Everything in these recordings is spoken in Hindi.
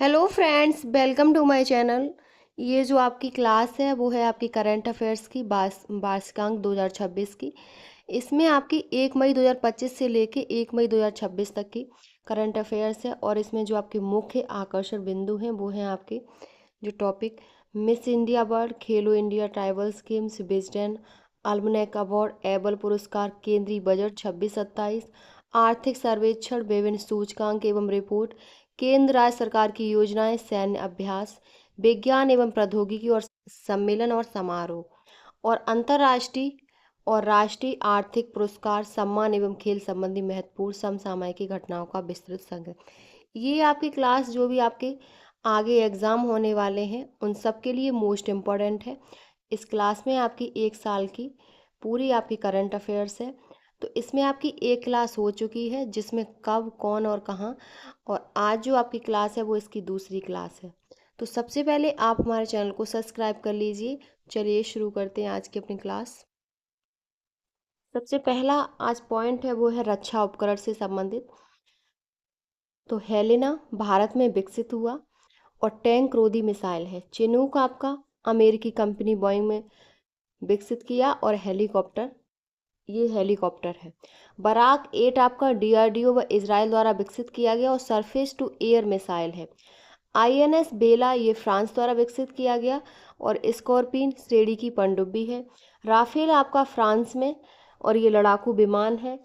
Hello friends, welcome to my channel. ये जो आपकी क्लास है वो है आपकी करंट अफेयर्स की वार्षिकांक 2026 की। इसमें आपकी 1 मई 2025 से लेके 1 मई 2026 तक की करंट अफेयर्स है। और इसमें जो आपके मुख्य आकर्षण बिंदु हैं वो हैं आपके जो topic miss India world, Khelo India, tribals games, Wisden, almanac award, Abel पुरस्कार, केंद्रीय बजट 26-27, आर्थिक सर्वेक्षण, विभिन्न सूचकांक एवं रिपोर्ट, केंद्र राज्य सरकार की योजनाएं, सैन्य अभ्यास, विज्ञान एवं प्रौद्योगिकी और सम्मेलन और समारोह, और अंतर्राष्ट्रीय और राष्ट्रीय आर्थिक पुरस्कार, सम्मान एवं खेल संबंधी महत्वपूर्ण समसामयिक घटनाओं का विस्तृत संग्रह। ये आपकी क्लास जो भी आपके आगे एग्ज़ाम होने वाले हैं उन सब के लिए मोस्ट इम्पॉर्टेंट है। इस क्लास में आपकी 1 साल की पूरी आपकी करंट अफेयर्स है। तो इसमें आपकी एक क्लास हो चुकी है जिसमें कब, कौन और कहाँ, और आज जो आपकी क्लास है वो इसकी दूसरी क्लास है। तो सबसे पहले आप हमारे चैनल को सब्सक्राइब कर लीजिए। चलिए शुरू करते हैं आज की अपनी क्लास। सबसे पहला आज पॉइंट है वो है रक्षा उपकरण से संबंधित। तो हेलेना भारत में विकसित हुआ और टैंक रोधी मिसाइल है। चिनूक आपका अमेरिकी कंपनी बोइंग में विकसित किया और हेलीकॉप्टर, ये हेलीकॉप्टर है। बराक 8 आपका डीआरडीओ व इजराइल द्वारा विकसित किया गया और सरफेस टू एयर मिसाइल है। आईएनएस बेला ये फ्रांस द्वारा विकसित किया गया और स्कॉर्पिन श्रेणी की पनडुब्बी है। राफेल आपका फ्रांस में और ये लड़ाकू विमान है।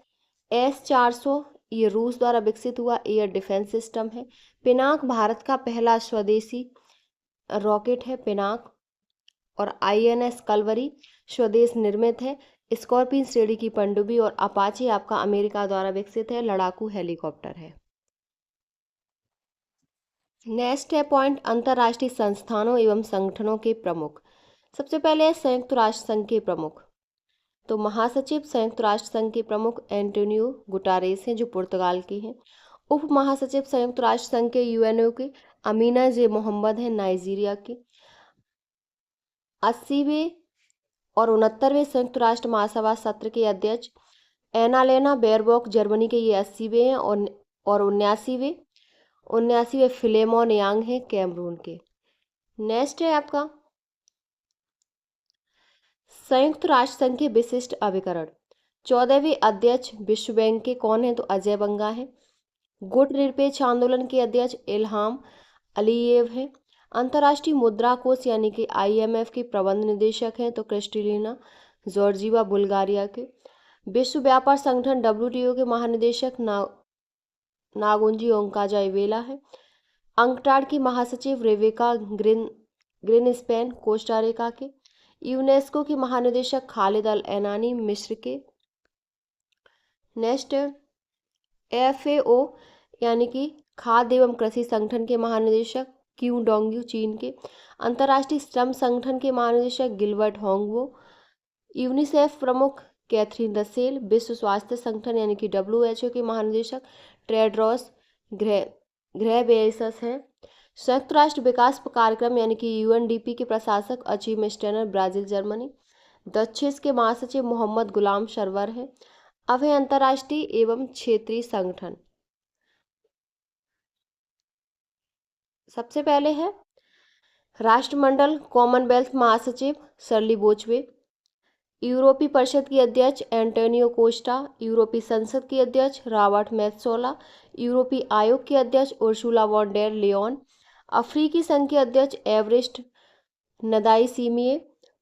S-400 ये रूस द्वारा विकसित हुआ एयर डिफेंस सिस्टम है। पिनाक भारत का पहला स्वदेशी रॉकेट है पिनाक। और आईएनएस कलवरी स्वदेश निर्मित है। स्कॉर्पिन श्रेणी की पनडुब्बी और अपाचे आपका अमेरिका द्वारा विकसित है, लड़ाकू हेलीकॉप्टर है। नेक्स्ट है पॉइंट अंतर्राष्ट्रीय संस्थानों एवं संगठनों के प्रमुख। सबसे पहले है संयुक्त राष्ट्र संघ के प्रमुख। तो महासचिव संयुक्त राष्ट्र संघ के प्रमुख एंटोनियो गुटारेस हैं जो पुर्तगाल के हैं। उप महासचिव संयुक्त राष्ट्र संघ के यूएनओ के अमीना जे मोहम्मद हैं नाइजीरिया के। 80वें और 69वें संयुक्त राष्ट्र महासभा सत्र के अध्यक्ष एनालेना बेयरबॉक जर्मनी के, ये 80वें हैं। और 79वें फिलेमोन यांग हैं कैमरून के। नेक्स्ट है आपका संयुक्त राष्ट्र संघ के विशिष्ट अभिकरण। 14वें अध्यक्ष विश्व बैंक के कौन है? तो अजय बंगा है। गुट निरपेक्ष आंदोलन के अध्यक्ष इल्हाम अलीयेव है। अंतर्राष्ट्रीय मुद्रा कोष यानी कि IMF के प्रबंध निदेशक हैं तो क्रिस्टलिना जॉर्जीवा बुल्गारिया के। विश्व व्यापार संगठन WTO के महानिदेशक नागोंजी ओंकाजाइवेला है। अंकटाड की महासचिव रेवेका ग्रिनस्पैन कोस्टारिका के। यूनेस्को के महानिदेशक खालिद अल एनानी मिस्र के। नेक्स्ट FAO यानी कि खाद्य एवं कृषि संगठन के महानिदेशक क्यू डोंग्यू चीन के। अंतर्राष्ट्रीय श्रम संगठन के महानिदेशक गिलबर्ट होंगवो। यूनिसेफ प्रमुख कैथरीन रसेल। विश्व स्वास्थ्य संगठन यानी कि WHO के महानिदेशक टेड्रोस घेब्रेयेसस हैं। संयुक्त राष्ट्र विकास कार्यक्रम यानी कि UNDP के प्रशासक अचीम स्टेनर ब्राजील जर्मनी। दक्षिण के महासचिव मोहम्मद गुलाम सरवर है। अब है अंतर्राष्ट्रीय एवं क्षेत्रीय संगठन। सबसे पहले है राष्ट्रमंडल कॉमनवेल्थ महासचिव सरली बोचवे। यूरोपीय परिषद की अध्यक्ष एंटोनियो कोस्टा। यूरोपीय संसद की अध्यक्ष रॉबर्ट मेत्सोला। यूरोपीय आयोग के अध्यक्ष उर्सुला वॉन डेर लियोन। अफ्रीकी संघ के अध्यक्ष एवरेस्ट नदाइसीमिये।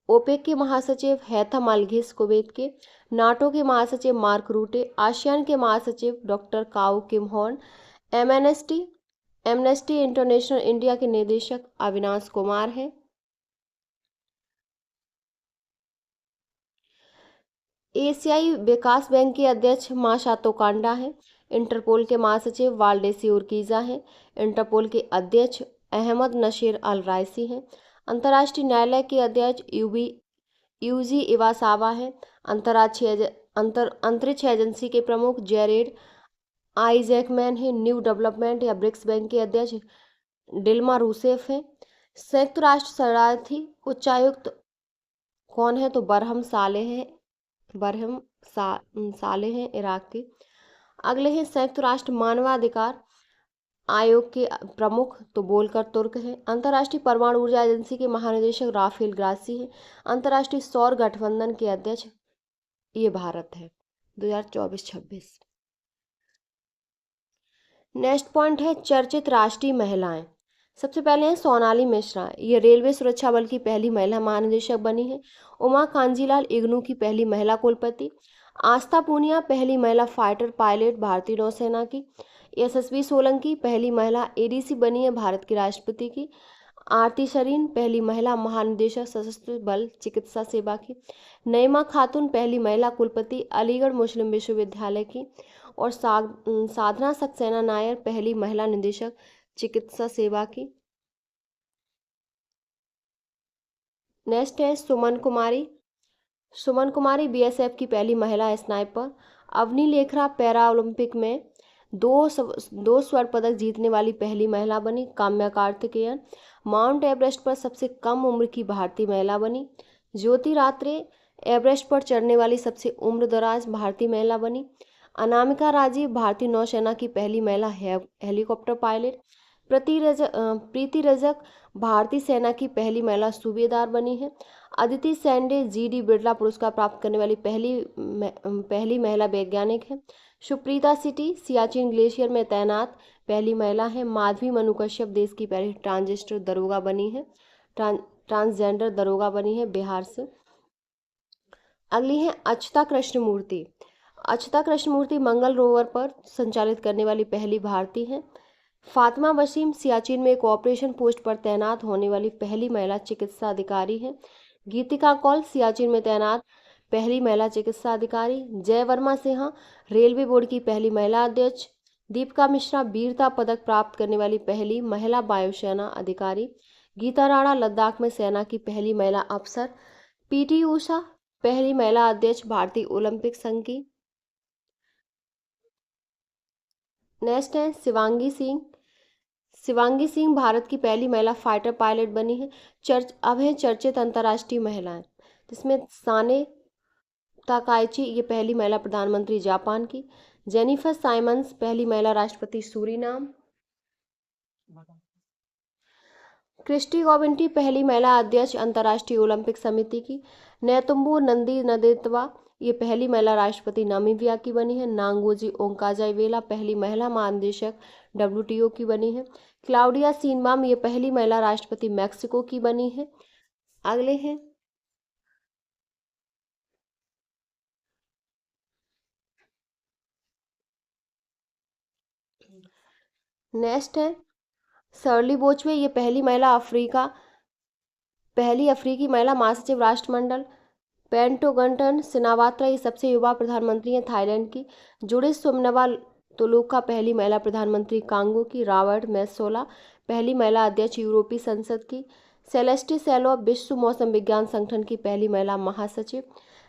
ओपेक के महासचिव हैथम अलघिस कुवैत के। नाटो के महासचिव मार्क रूटे। आसियान के महासचिव डॉक्टर काओ किम हॉर्न। एमनेस्टी इंटरनेशनल इंडिया के निदेशक अविनाश कुमार हैं। एशियाई विकास बैंक के अध्यक्ष मासातो कांडा हैं। इंटरपोल के महासचिव वाल्डेसी उर्कीजा हैं। इंटरपोल के अध्यक्ष अहमद नशीर अल रायसी हैं। अंतर्राष्ट्रीय न्यायालय के अध्यक्ष यूजी इवासावा हैं। अंतरिक्ष एजेंसी के प्रमुख जेरेड आइजैकमैन हैं। न्यू डेवलपमेंट या ब्रिक्स बैंक के अध्यक्ष डिल्मा रूसेफ हैं। संयुक्त राष्ट्र शरणार्थी उच्चायुक्त कौन है? तो बरहम साले हैं इराक के। अगले हैं संयुक्त राष्ट्र मानवाधिकार आयोग के प्रमुख तो बोलकर तुर्क हैं। अंतर्राष्ट्रीय परमाणु ऊर्जा एजेंसी के महानिदेशक राफेल ग्रासी हैं। अंतर्राष्ट्रीय सौर गठबंधन के अध्यक्ष ये भारत है 2024-26। नेक्स्ट पॉइंट है चर्चित राष्ट्रीय महिलाएं। सबसे पहले है सोनाली मिश्रा, ये रेलवे सुरक्षा बल की पहली महिला महानिदेशक बनी है। उमा कांजीलाल इग्नू की पहली महिला कुलपति। आस्था पूनिया पहली महिला फाइटर पायलट भारतीय नौसेना की। यशस्वी सोलंकी पहली महिला एडीसी बनी है भारत के राष्ट्रपति की। आरती शरीन पहली महिला महानिदेशक सशस्त्र बल चिकित्सा सेवा की। नईमा खातून पहली महिला कुलपति अलीगढ़ मुस्लिम विश्वविद्यालय की। और साधना सक्सेना नायर पहली महिला निदेशक चिकित्सा सेवा की। नेक्स्ट है सुमन कुमारी। सुमन कुमारी बीएसएफ की पहली महिला स्नाइपर। अवनी लेखरा पैरा ओलंपिक में दो स्वर्ण पदक जीतने वाली पहली महिला बनी। काम्या कार्तिकेयन माउंट एवरेस्ट पर सबसे कम उम्र की भारतीय महिला बनी। ज्योति रात्रे एवरेस्ट पर चढ़ने वाली सबसे उम्रदराज भारतीय महिला बनी। अनामिका राजीव भारतीय नौसेना की पहली महिला हेलीकॉप्टर पायलट। प्रीति रजक भारतीय सेना की पहली महिला सूबेदार बनी है। अदिति सैंडे जीडी बिरला पुरस्कार प्राप्त करने वाली पहली महिला वैज्ञानिक है। सुप्रीता सिटी सियाचिन ग्लेशियर में तैनात पहली महिला है। माधवी मनु कश्यप देश की पहली ट्रांसजेंडर दरोगा बनी है बिहार से। अगली है अक्षता कृष्णमूर्ति। अक्षता कृष्णमूर्ति मंगल रोवर पर संचालित करने वाली पहली भारतीय हैं। फातिमा वसीम सियाचिन में एक ऑपरेशन पोस्ट पर तैनात होने वाली पहली महिला चिकित्सा अधिकारी हैं। गीतिका कौल सियाचिन में तैनात पहली महिला चिकित्सा अधिकारी। जय वर्मा सिन्हा रेलवे बोर्ड की पहली महिला अध्यक्ष। दीपिका मिश्रा वीरता पदक प्राप्त करने वाली पहली महिला वायुसेना अधिकारी। गीता राणा लद्दाख में सेना की पहली महिला अफसर। पीटी उषा पहली महिला अध्यक्ष भारतीय ओलंपिक संघ की। नेक्स्ट है शिवांगी सिंह। शिवांगी सिंह भारत की पहली महिला फाइटर पायलट बनी है। अब है चर्चित अंतर्राष्ट्रीय महिलाएं, जिसमें साने ताकाइची ये पहली महिला प्रधानमंत्री जापान की। जेनिफर साइमंस पहली महिला राष्ट्रपति सूरीनाम। क्रिस्टी गोबिंटी पहली महिला अध्यक्ष अंतर्राष्ट्रीय ओलंपिक समिति की। नेतुम्बू नंदी नदेतवा ये पहली महिला राष्ट्रपति नामीबिया की बनी है। नांगोजी ओंकाजाइवेला पहली महिला महानिदेशक डब्ल्यूटीओ की बनी है। क्लाउडिया सीनबाम ये पहली महिला राष्ट्रपति मैक्सिको की बनी है। अगले हैं नेक्स्ट है शर्ली बोचवे, ये पहली अफ्रीकी महिला महासचिव राष्ट्रमंडल। पेंटोगंटन सिनावात्रा ये सबसे युवा प्रधानमंत्री हैं थाईलैंड की। जुडिस सुमनवा तुलुका पहली महिला प्रधानमंत्री कांगो की। रॉबर्ट मेत्सोला पहली महिला अध्यक्ष यूरोपीय संसद की। सेलेस्टी सेलो विश्व मौसम विज्ञान संगठन की पहली महिला महासचिव।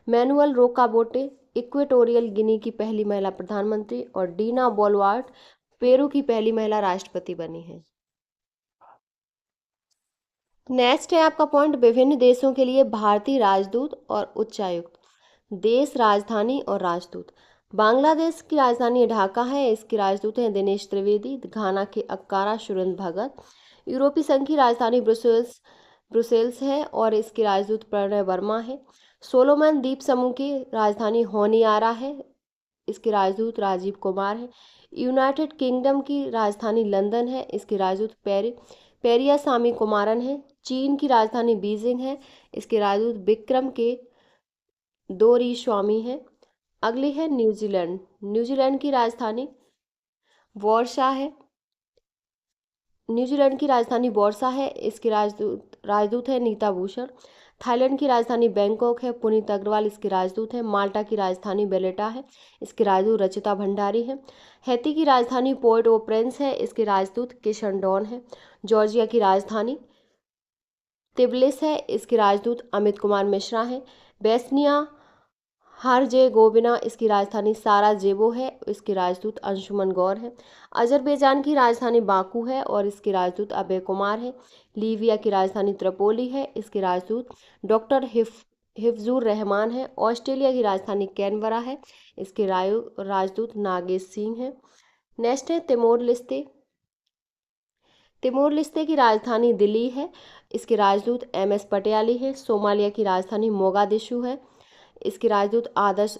मैनुअल रोकाबोटे इक्वेटोरियल गिनी की पहली महिला प्रधानमंत्री। और डीना बोलवार्ट पेरू की पहली महिला राष्ट्रपति बनी है। नेक्स्ट है आपका पॉइंट विभिन्न देशों के लिए भारतीय राजदूत और उच्चायुक्त। देश, राजधानी और राजदूत। बांग्लादेश की राजधानी ढाका है, इसके राजदूत हैं दिनेश त्रिवेदी। घाना के अक्कारा सुरेंद्र भगत। यूरोपीय संघ की राजधानी ब्रुसेल्स है और इसके राजदूत प्रणय वर्मा है। सोलोमन द्वीप समूह की राजधानी होनियारा है, इसके राजदूत राजीव कुमार है। यूनाइटेड किंगडम की राजधानी लंदन है, इसके राजदूत पेरिया सामी कुमारन है। चीन की राजधानी बीजिंग है, इसके राजदूत विक्रम के दोरी स्वामी हैं। अगली है न्यूजीलैंड। न्यूजीलैंड की राजधानी वॉर्सा है। न्यूजीलैंड की राजधानी वॉर्सा है, इसके राजदूत है नीता भूषण। थाईलैंड की राजधानी बैंकॉक है, पुनीत अग्रवाल इसके राजदूत हैं। माल्टा की राजधानी बेलेटा है, इसके राजदूत रचिता भंडारी हैं। हैती की राजधानी पोर्ट ओ प्रिंस है, इसके राजदूत किशन डॉन है। जॉर्जिया की राजधानी तिब्लिस है, इसके राजदूत अमित कुमार मिश्रा हैं। बेस्निया हर्जेगोविना इसकी राजधानी साराजेवो है, इसके राजदूत अंशुमन गौर है। अजरबैजान की राजधानी बाकू है और इसके राजदूत अभय कुमार है। लीबिया की राजधानी त्रिपोली है, इसके राजदूत डॉक्टर हिफ्जुर रहमान है। ऑस्ट्रेलिया की राजधानी कैनबरा है, इसके राजदूत नागेश सिंह हैं। नेक्स्ट है तिमोर लिस्ते। तिमोर लेस्ते की राजधानी दिल्ली है, इसके राजदूत MS पटियाली है। सोमालिया की राजधानी मोगादिशु है, इसके राजदूत आदर्श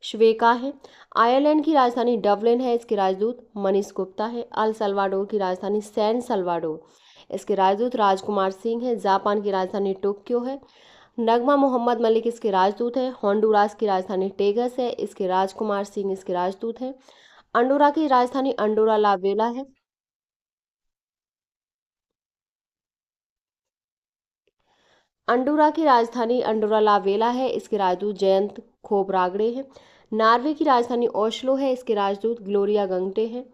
श्वेका है। आयरलैंड की राजधानी डबलिन है, इसके राजदूत मनीष गुप्ता है। अल सल्वाडोर की राजधानी सैन सल्वाडोर, इसके राजदूत राजकुमार सिंह है। जापान की राजधानी टोक्यो है। नगमा मोहम्मद मलिक इसके राजदूत है। होंडुरास की राजधानी टेगस है, इसके राजकुमार सिंह इसके राजदूत हैं। अंडोरा की राजधानी अंडोरा ला वेला है। अंडोरा की राजधानी अंडोरा ला वेला है, इसके राजदूत जयंत खोबरागड़े हैं। नॉर्वे की राजधानी ओस्लो है, इसके राजदूत ग्लोरिया गंगटे हैं।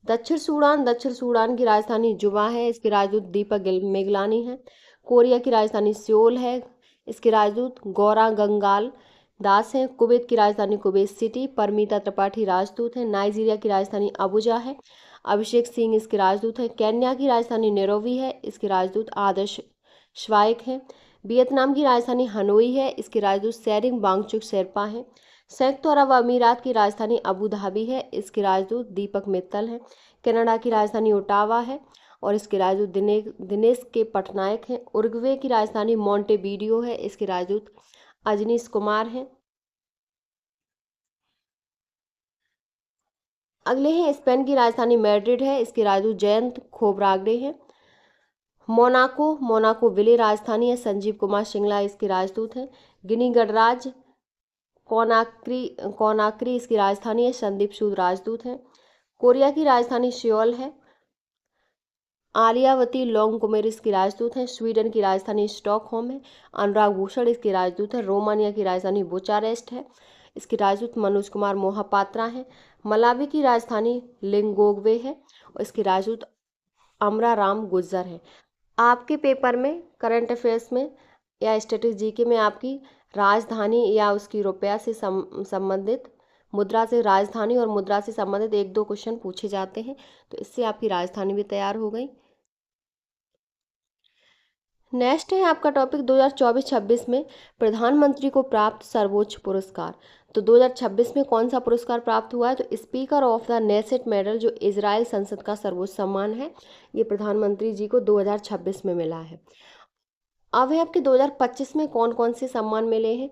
दक्षिण सूडान की राजधानी जुबा है, इसके राजदूत दीपक मेगलानी हैं। कोरिया की राजधानी सियोल है, इसके राजदूत गौरा गंगाल दास हैं। कुवैत की राजधानी कुवैत सिटी, परमीता त्रिपाठी राजदूत हैं। नाइजीरिया की राजधानी अबुजा है, अभिषेक सिंह इसके राजदूत हैं। केन्या की राजधानी नैरोबी है, इसके राजदूत आदर्श श्वाइक हैं। वियतनाम की राजधानी हनोई है, इसके राजदूत सेरिंग बांगचुक शेरपा हैं। संयुक्त अरब अमीरात की राजधानी अबू धाबी है, इसके राजदूत दीपक मित्तल हैं। कनाडा की राजधानी ओटावा है और इसके राजदूत दिनेश के पटनायक हैं। उरुग्वे की राजधानी मोंटेवीडियो है, इसके राजदूत अजनीश कुमार हैं। अगले हैं स्पेन की राजधानी मैड्रिड है, इसके राजदूत जयंत खोबरागड़े हैं। मोनाको विले राजधानी है, संजीव कुमार शिंगला इसके राजदूत हैं। गिनी गणराज्य कोनाक्री इसकी राजधानी है, संदीप सूद राजदूत हैं। कोरिया की राजधानी सियोल है, आलियावती लोंगकुमेर इसकी राजदूत हैं। स्वीडन की राजधानी स्टॉकहोम है, अनुराग भूषण इसके राजदूत हैं। रोमानिया की राजधानी बुचारेस्ट है, इसके राजदूत मनोज कुमार मोहापात्रा हैं। मलावी की राजधानी लिंगोग्वे है और इसके राजदूत अमरा राम गुज्जर हैं। आपके पेपर में करंट अफेयर्स में या स्टैटिस्टिक्स जीके में आपकी राजधानी या उसकी रुपया से संबंधित मुद्रा से राजधानी और मुद्रा से संबंधित 1-2 क्वेश्चन पूछे जाते हैं, तो इससे आपकी राजधानी भी तैयार हो गई। नेक्स्ट है आपका टॉपिक 2024-26 में प्रधानमंत्री को प्राप्त सर्वोच्च पुरस्कार। तो 2026 में कौन सा पुरस्कार प्राप्त हुआ है? तो speaker of the Knesset medal, जो इजराइल संसद का सर्वोच्च सम्मान है, ये प्रधानमंत्री जी को 2026 में मिला है। अब है आपके 2025 में कौन कौन से सम्मान मिले हैं।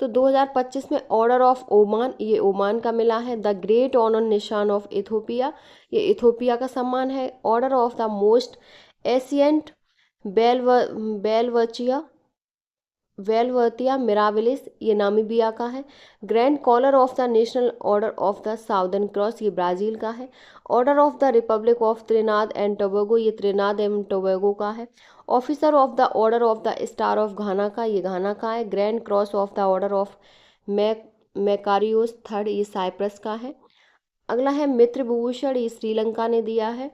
तो 2025 में ऑर्डर ऑफ ओमान, ये ओमान का मिला है। The great honour Nishan of Ethiopia, ये इथोपिया का सम्मान है। Order of the most ancient बेलवचिया वेलवर्तिया मिराबिलिस, ये नामीबिया का है। Grand collar of the national order of the southern cross, ये ब्राज़ील का है। Order of the republic of Trinidad and Tobago, ये त्रिनाद एवं टोबैगो का है। Officer of the order of the star of Ghana का, ये घाना का है। Grand cross of the order of Makarios third, ये साइप्रस का है। अगला है मित्र विभूषण, ये श्रीलंका ने दिया है।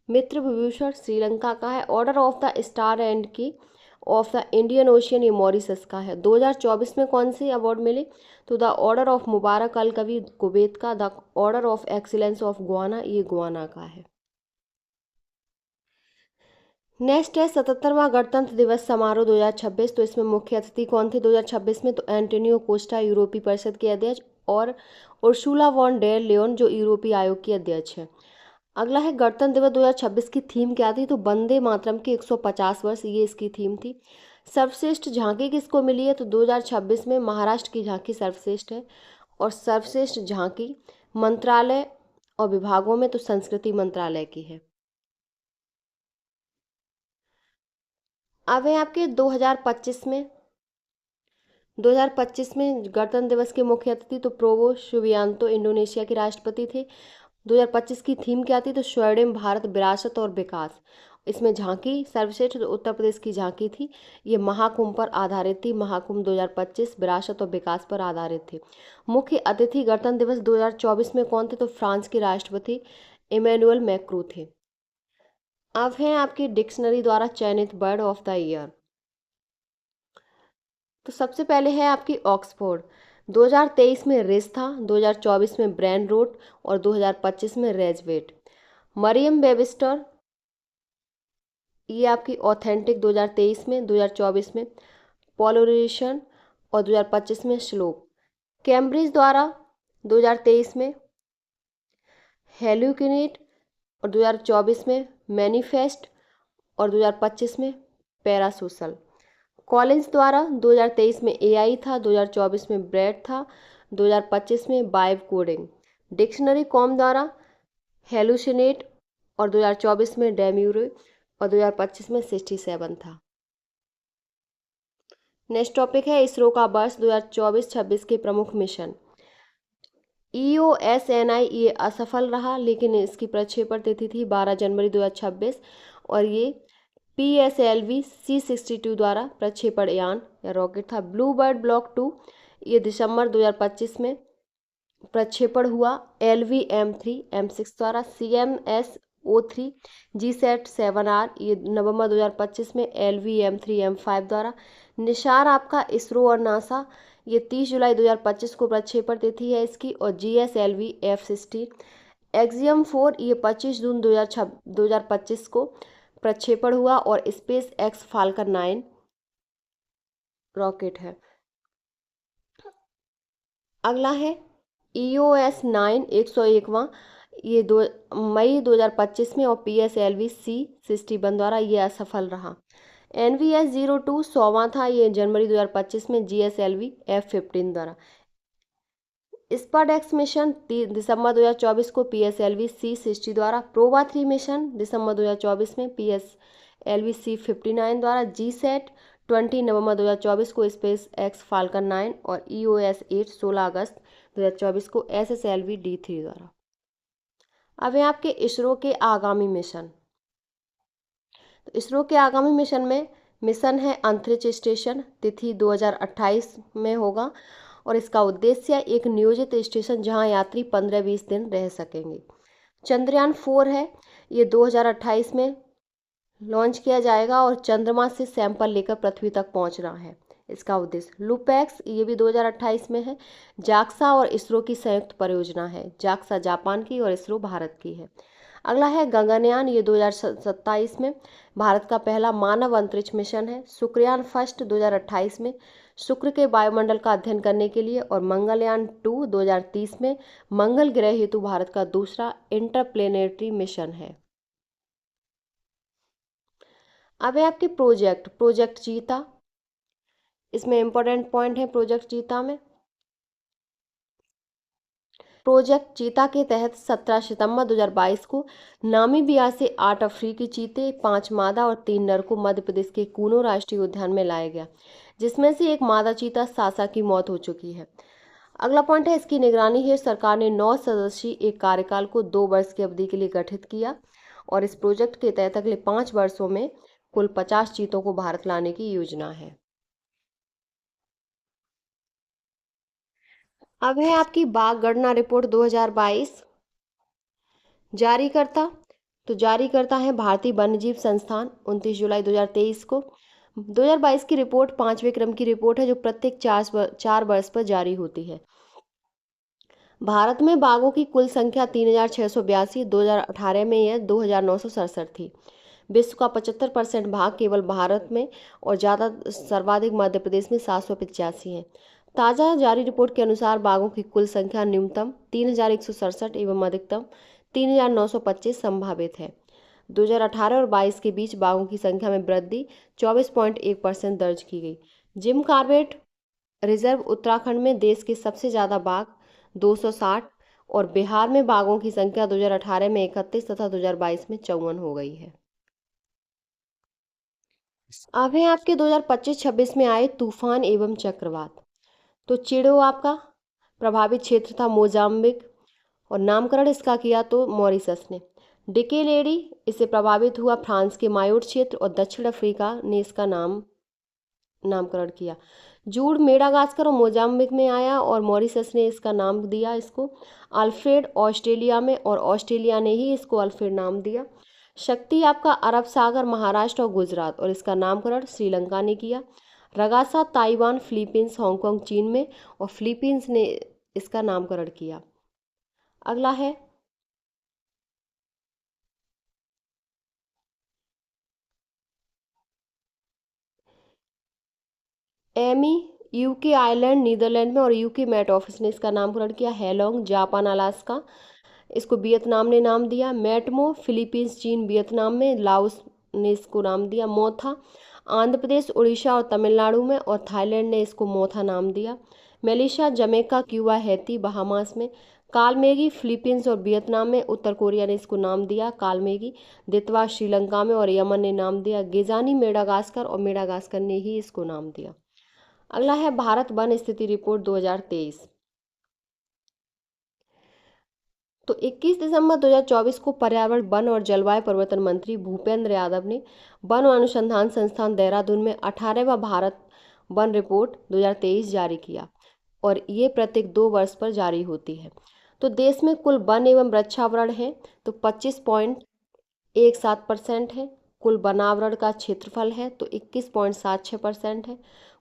मित्र विभूषण श्रीलंका का है। Order of the star and की ऑफ द इंडियन ओशियन, ये मॉरिशस का है। 2024 में कौन से अवार्ड मिले? तो द ऑर्डर ऑफ मुबारक अल कवी कुवैत का। The order of excellence of Guana, ये गुआना का है। नेक्स्ट है 77वां गणतंत्र दिवस समारोह 2026। तो इसमें मुख्य अतिथि कौन थे 2026 में? तो एंटोनियो कोस्टा, यूरोपीय परिषद के अध्यक्ष, और उर्सुला वॉन डेर लेयन, जो यूरोपीय आयोग की अध्यक्ष है। अगला है गणतंत्र दिवस 2026 की थीम क्या थी? तो वंदे मातरम के 150 वर्ष, ये इसकी थीम थी। सर्वश्रेष्ठ झांकी किसको मिली है? तो 2026 में महाराष्ट्र की झांकी सर्वश्रेष्ठ है। और सर्वश्रेष्ठ झांकी मंत्रालय और विभागों में तो संस्कृति मंत्रालय की है। अब है आपके 2025 में गणतंत्र दिवस के मुख्य अतिथि तो प्रोवो सुबियांतो इंडोनेशिया के राष्ट्रपति थे। 2025 की थीम क्या थी? तो स्वर्णिम भारत विरासत और विकास। इसमें झांकी सर्वश्रेष्ठ उत्तर प्रदेश की झांकी थी, ये महाकुंभ पर आधारित थी। महाकुंभ 2025 विरासत और विकास पर आधारित थे। मुख्य अतिथि गणतंत्र दिवस 2024 में कौन थे? तो फ्रांस के राष्ट्रपति इमैनुअल मैक्रों थे। अब हैं आपकी डिक्शनरी द्वारा चयनित बर्ड ऑफ द ईयर। तो सबसे पहले है आपकी ऑक्सफोर्ड। 2023 में रिस था, 2024 में ब्रेन रोट और 2025 में रेजवेट। मरियम वेबस्टर, ये आपकी ऑथेंटिक 2023 में, 2024 में पोलराइजेशन और 2025 में स्लोप। कैम्ब्रिज द्वारा 2023 में हेल्यूकिनेट और 2024 में मैनिफेस्ट और 2025 में पैरासोशल। कॉलिंस द्वारा 2023 में एआई था, 2024 में ब्रेड था, 2025 में वाइब कोडिंग। डिक्शनरी कॉम द्वारा हेलुसिनेट और 2024 में डेम्यूरे और 2025 में 67 था। नेक्स्ट टॉपिक है इसरो का वर्ष 2024-26 के प्रमुख मिशन। EOSNI ये असफल रहा, लेकिन इसकी प्रक्षेपण तिथि थी 12 जनवरी 2026 और ये PSLV C62 द्वारा प्रक्षेपण यान या रॉकेट था। ब्लू बर्ड ब्लॉक 2 ये दिसंबर 2025 में प्रक्षेपण हुआ LV-M3 M6 द्वारा। CMS-03 GSAT-7R ये नवंबर 2025 में LV-M3 M5 द्वारा। निशार आपका इसरो और नासा ये 30 जुलाई 2025 को प्रक्षेपण तिथि है इसकी। और GSLV F-16 एक्सियम 4 ये 25 जून 2025 को प्रक्षेपण हुआ और स्पेस एक्स फाल्कन 9 रॉकेट है। अगला है EOS-9 101वां ये मई 2025 में और PSLV C61 द्वारा ये असफल रहा। NVS-02 100वां था, ये जनवरी 2025 में GSLV F-15 द्वारा। स्पॉट-एक्स मिशन दिसंबर 2024 को PSLV C60 द्वारा। प्रोवा 3 मिशन दिसंबर 2024 में PSLV C59 द्वारा। GSAT-20 नवंबर 2024 को स्पेस एक्स फाल्कन 9 और EOS-8 16 अगस्त 2024 को SSLV D3 द्वारा। अब है आपके इसरो के आगामी मिशन। तो इसरो के आगामी मिशन में मिशन है अंतरिक्ष स्टेशन, तिथि 2028 में होगा और इसका उद्देश्य एक नियोजित स्टेशन जहां यात्री 15-20 दिन रह सकेंगे। चंद्रयान 4 है, ये 2028 में लॉन्च किया जाएगा और चंद्रमा से सैंपल लेकर पृथ्वी तक पहुंचना है इसका उद्देश्य। लुपैक्स ये भी 2028 में है। जाक्सा और इसरो की संयुक्त परियोजना है, जाक्सा जापान की और इसरो भारत की है। अगला है गगनयान, ये 2027 में भारत का पहला मानव अंतरिक्ष मिशन है। शुक्रयान फर्स्ट 2028 में शुक्र के वायुमंडल का अध्ययन करने के लिए और मंगलयान 2 2030 में मंगल ग्रह हेतु भारत का दूसरा इंटरप्लेनेटरी मिशन है। अब है आपके प्रोजेक्ट चीता। इसमें इंपॉर्टेंट पॉइंट है प्रोजेक्ट चीता में। प्रोजेक्ट चीता के तहत 17 सितंबर 2022 को नामीबिया से 8 अफ्रीकी चीते, 5 मादा और 3 नर को मध्य प्रदेश के कूनो राष्ट्रीय उद्यान में लाया गया, जिसमें से एक मादा चीता सासा की मौत हो चुकी है। अगला पॉइंट है इसकी निगरानी है सरकार ने 9 सदस्यीय एक कार्यकाल को 2 वर्ष की अवधि के लिए गठित किया और इस प्रोजेक्ट के तहत अगले 5 वर्षों में कुल 50 चीतों को भारत लाने की योजना है। अब है आपकी बाघ गणना रिपोर्ट 2022। जारीकर्ता है भारतीय वन्यजीव संस्थान। 29 जुलाई 2023 को 2022 की रिपोर्ट 5वें क्रम की रिपोर्ट है जो प्रत्येक 4 वर्ष पर जारी होती है। भारत में बाघों की कुल संख्या 3682, 2018 में यह 2967 थी। विश्व का 75% भाग केवल भारत में और सर्वाधिक मध्य प्रदेश में 785 है। ताज़ा जारी रिपोर्ट के अनुसार बाघों की कुल संख्या न्यूनतम 3167 एवं अधिकतम 3925 संभावित है। 2018 और 22 के बीच बाघों की संख्या में वृद्धि 24.1% दर्ज की गई। जिम कॉर्बेट रिजर्व उत्तराखंड में देश के सबसे ज़्यादा बाघ 260 और बिहार में बाघों की संख्या 2018 में 31 तथा 2022 में 54 हो गई है। अब है आपके 2025-26 में आए तूफान एवं चक्रवात। तो चिड़ो आपका प्रभावित क्षेत्र था मोजाम्बिक और नामकरण इसका किया तो मॉरिशस ने। डिकेलेडी इससे प्रभावित हुआ फ्रांस के मायोट क्षेत्र और दक्षिण अफ्रीका ने इसका नामकरण किया। जूड़ मेडागास्कर और मोजाम्बिक में आया और मॉरिशस ने इसका नाम दिया इसको अल्फ्रेड ऑस्ट्रेलिया में और ऑस्ट्रेलिया ने ही इसको अल्फ्रेड नाम दिया। शक्ति आपका अरब सागर, महाराष्ट्र और गुजरात और इसका नामकरण श्रीलंका ने किया। रगासा ताइवान, फिलीपींस, हांगकांग चीन में और फिलीपींस ने इसका नामकरण किया। अगला है एमी, यूके आइलैंड नीदरलैंड में और यूके मेट ऑफिस ने इसका नामकरण किया। हेलोंग जापान, अलास्का इसको वियतनाम ने नाम दिया। मैटमो फिलीपींस, चीन, वियतनाम में, लाओस ने इसको नाम दिया। मोथा आंध्र प्रदेश, उड़ीसा और तमिलनाडु में, और थाईलैंड ने इसको मोथा नाम दिया। Malaysia, Jamaica, Cuba, Haiti, Bahamas में। कालमेगी फिलीपींस और वियतनाम में, उत्तर कोरिया ने इसको नाम दिया कालमेगी। दितवा श्रीलंका में और यमन ने नाम दिया गिजानी। मेडागास्कर और मेडागास्कर ने ही इसको नाम दिया। अगला है भारत वन स्थिति रिपोर्ट 2023। तो 21 दिसंबर 2024 को पर्यावरण, वन और जलवायु परिवर्तन मंत्री भूपेंद्र यादव ने वन अनुसंधान संस्थान देहरादून में 18वां भारत वन रिपोर्ट 2023 जारी किया, और ये प्रत्येक 2 वर्ष पर जारी होती है। तो देश में कुल वन एवं वृक्षावरण है तो 25.17% है। कुल वनावरण का क्षेत्रफल है तो 21.76% है।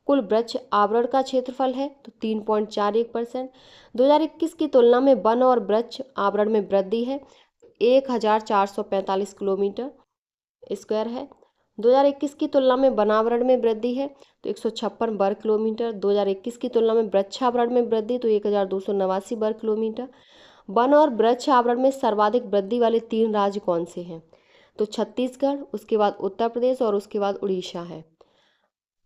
कुल वृक्ष आवरण का क्षेत्रफल है तो 3.41%। 2021 की तुलना में वन और वृक्ष आवरण में वृद्धि है, 1445 किलोमीटर स्क्वायर है। 2021 की तुलना में वनावरण में वृद्धि है तो 156 वर्ग किलोमीटर। 2021 की तुलना में वृक्षावरण में वृद्धि तो 1289 वर्ग किलोमीटर। वन और वृक्ष आवरण में सर्वाधिक वृद्धि वाले 3 राज्य कौन से हैं? तो छत्तीसगढ़, उसके बाद उत्तर प्रदेश और उसके बाद उड़ीसा है।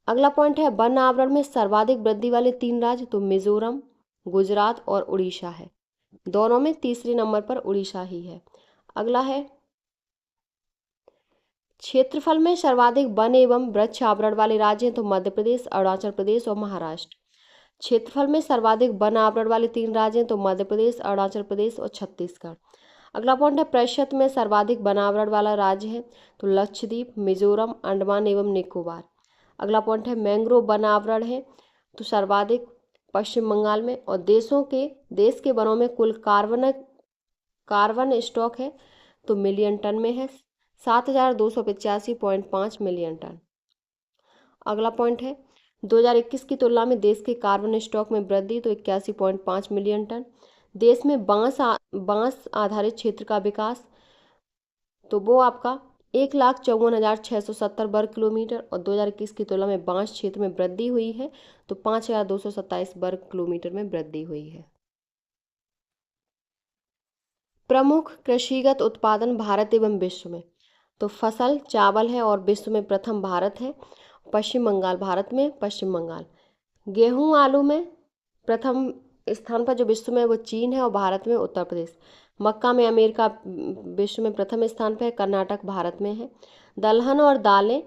अगला पॉइंट है वन आवरण में सर्वाधिक वृद्धि वाले 3 राज्य, तो मिजोरम, गुजरात और उड़ीसा है। दोनों में तीसरे नंबर पर उड़ीसा ही है। अगला है क्षेत्रफल में सर्वाधिक वन एवं वृक्ष आवरण वाले राज्य हैं तो मध्य प्रदेश, अरुणाचल प्रदेश और महाराष्ट्र। क्षेत्रफल में सर्वाधिक वन आवरण वाले 3 राज्य हैं तो मध्य प्रदेश, अरुणाचल प्रदेश और छत्तीसगढ़। अगला पॉइंट है प्रतिशत में सर्वाधिक वन आवरण वाला राज्य है तो लक्षद्वीप, मिजोरम, अंडमान एवं निकोबार। अगला पॉइंट है मैंग्रोव वन आवरण है तो सर्वाधिक पश्चिम बंगाल में, और देश के वनों में कुल कार्बन स्टॉक है तो मिलियन टन में है, 7285.5 मिलियन टन। अगला पॉइंट है 2021 की तुलना में देश के कार्बन स्टॉक में वृद्धि तो 81.5 मिलियन टन। देश में बांस आधारित क्षेत्र का विकास तो वो आपका 1,54,670 वर्ग किलोमीटर, और 2021 की तुलना में बांस क्षेत्र में वृद्धि हुई है तो 5,227 वर्ग किलोमीटर में वृद्धि हुई है। प्रमुख कृषिगत उत्पादन भारत एवं विश्व में, तो फसल चावल है और विश्व में प्रथम भारत है। पश्चिम बंगाल, भारत में पश्चिम बंगाल। गेहूं आलू में प्रथम स्थान पर जो विश्व में वो चीन है, और भारत में उत्तर प्रदेश। मक्का में अमेरिका विश्व में प्रथम स्थान पर है, कर्नाटक भारत में है। दलहन और दालें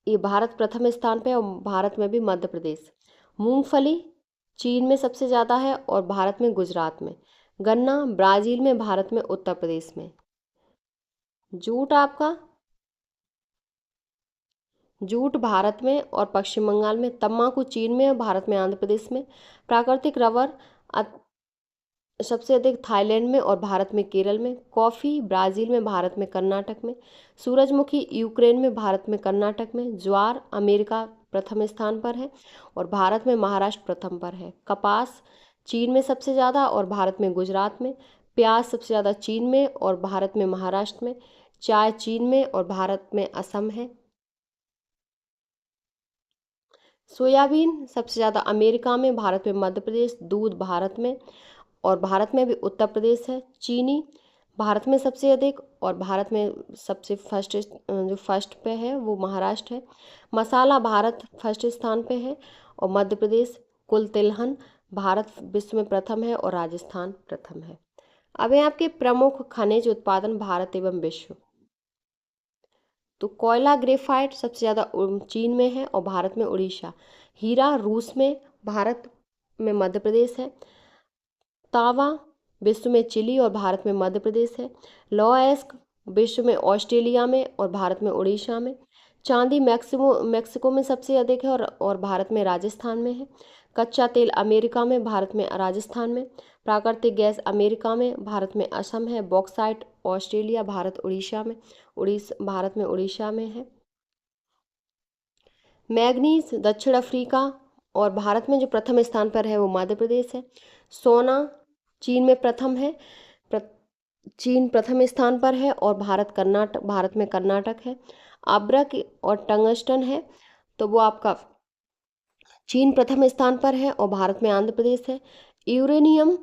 ये भारत प्रथम स्थान पर है, और भारत में भी मध्य प्रदेश। मूंगफली चीन में सबसे ज़्यादा है और भारत में गुजरात में। गन्ना ब्राज़ील में, भारत में उत्तर प्रदेश में। जूट भारत में और पश्चिम बंगाल में। तम्बाकू चीन में और भारत में आंध्र प्रदेश में। प्राकृतिक रबर सबसे अधिक थाईलैंड में और भारत में केरल में। कॉफ़ी ब्राज़ील में, भारत में कर्नाटक में। सूरजमुखी यूक्रेन में, भारत में कर्नाटक में। ज्वार अमेरिका प्रथम स्थान पर है और भारत में महाराष्ट्र प्रथम पर है। कपास चीन में सबसे ज़्यादा और भारत में गुजरात में। प्याज सबसे ज़्यादा चीन में और भारत में महाराष्ट्र में। चाय चीन में और भारत में असम है। सोयाबीन सबसे ज़्यादा अमेरिका में, भारत में मध्य प्रदेश। दूध भारत में और भारत में भी उत्तर प्रदेश है। चीनी भारत में सबसे अधिक और भारत में सबसे फर्स्ट पे है वो महाराष्ट्र है। मसाला भारत फर्स्ट स्थान पे है और मध्य प्रदेश। कुल तिलहन भारत विश्व में प्रथम है और राजस्थान प्रथम है। अब है आपके प्रमुख खनिज उत्पादन भारत एवं विश्व। तो कोयला ग्रेफाइट सबसे ज़्यादा चीन में है और भारत में उड़ीसा। हीरा रूस में, भारत में मध्य प्रदेश है। तांबा विश्व में चिली और भारत में मध्य प्रदेश है। लौह विश्व में ऑस्ट्रेलिया में और भारत में उड़ीसा में। चांदी मैक्सिको में सबसे अधिक है और भारत में राजस्थान में है। कच्चा तेल अमेरिका में, भारत में राजस्थान में। प्राकृतिक गैस अमेरिका में, भारत में असम है। बॉक्साइट ऑस्ट्रेलिया, भारत भारत में उड़ीसा में है। मैग्नीज दक्षिण अफ्रीका और भारत में जो प्रथम स्थान पर है वो मध्य प्रदेश है। सोना चीन में प्रथम है, चीन प्रथम स्थान पर है और भारत में कर्नाटक है। अब्रक और टंगस्टन है तो वो आपका चीन प्रथम स्थान पर है और भारत में आंध्र प्रदेश है। यूरेनियम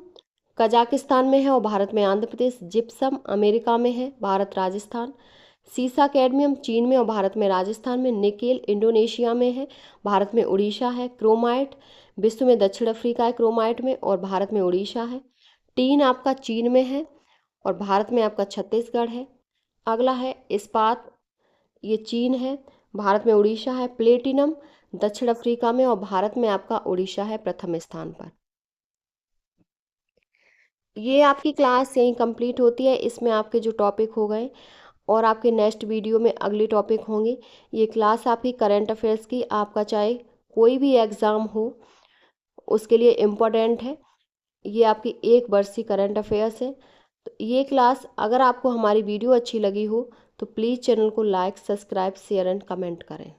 कजाकिस्तान में है और भारत में आंध्र प्रदेश। जिप्सम अमेरिका में है, भारत राजस्थान। सीसा कैडमियम चीन में और भारत में राजस्थान में। निकेल इंडोनेशिया में है, भारत में उड़ीसा है। क्रोमाइट विश्व में दक्षिण अफ्रीका है क्रोमाइट में, और भारत में उड़ीसा है। टीन आपका चीन में है और भारत में आपका छत्तीसगढ़ है। अगला है इस्पात, ये चीन है, भारत में उड़ीसा है। प्लेटिनम दक्षिण अफ्रीका में और भारत में आपका उड़ीसा है प्रथम स्थान पर। ये आपकी क्लास यहीं कंप्लीट होती है। इसमें आपके जो टॉपिक हो गए और आपके नेक्स्ट वीडियो में अगले टॉपिक होंगे। ये क्लास आपकी करंट अफेयर्स की, आपका चाहे कोई भी एग्ज़ाम हो उसके लिए इम्पोर्टेंट है। ये आपकी एक वर्ष की करंट अफेयर्स है। तो ये क्लास अगर आपको हमारी वीडियो अच्छी लगी हो तो प्लीज़ चैनल को like, subscribe, share and comment करें।